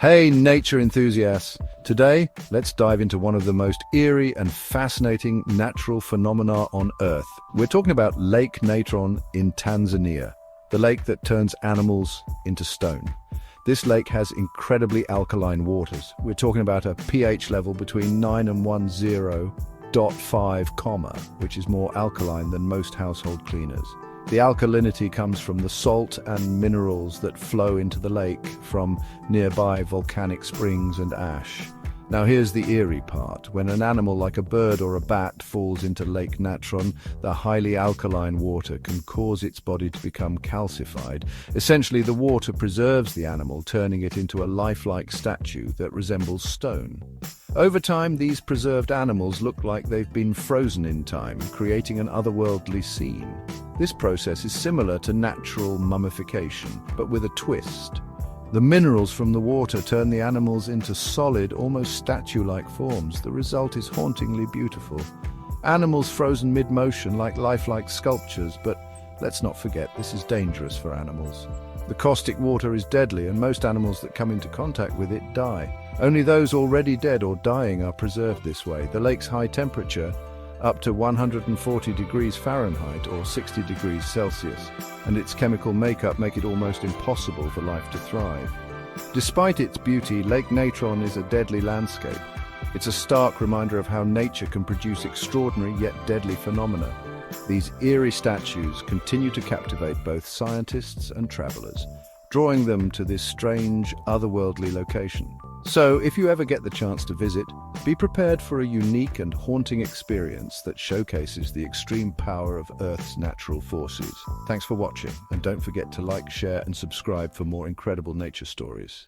Hey nature enthusiasts! Today, let's dive into one of the most eerie and fascinating natural phenomena on Earth. We're talking about Lake Natron in Tanzania, the lake that turns animals into stone. This lake has incredibly alkaline waters. We're talking about a pH level between 9 and 10.5, which is more alkaline than most household cleaners. The alkalinity comes from the salt and minerals that flow into the lake from nearby volcanic springs and ash. Now here's the eerie part. When an animal like a bird or a bat falls into Lake Natron, the highly alkaline water can cause its body to become calcified. Essentially, the water preserves the animal, turning it into a lifelike statue that resembles stone. Over time, these preserved animals look like they've been frozen in time, creating an otherworldly scene. This process is similar to natural mummification, but with a twist. The minerals from the water turn the animals into solid, almost statue-like forms. The result is hauntingly beautiful. Animals frozen mid-motion like lifelike sculptures, but let's not forget, this is dangerous for animals. The caustic water is deadly, and most animals that come into contact with it die. Only those already dead or dying are preserved this way. The lake's high temperature, up to 140 degrees Fahrenheit or 60 degrees Celsius, and its chemical makeup make it almost impossible for life to thrive. Despite its beauty, Lake Natron is a deadly landscape. It's a stark reminder of how nature can produce extraordinary yet deadly phenomena. These eerie statues continue to captivate both scientists and travelers, drawing them to this strange, otherworldly location. So, if you ever get the chance to visit, be prepared for a unique and haunting experience that showcases the extreme power of Earth's natural forces. Thanks for watching, and don't forget to like, share, and subscribe for more incredible nature stories.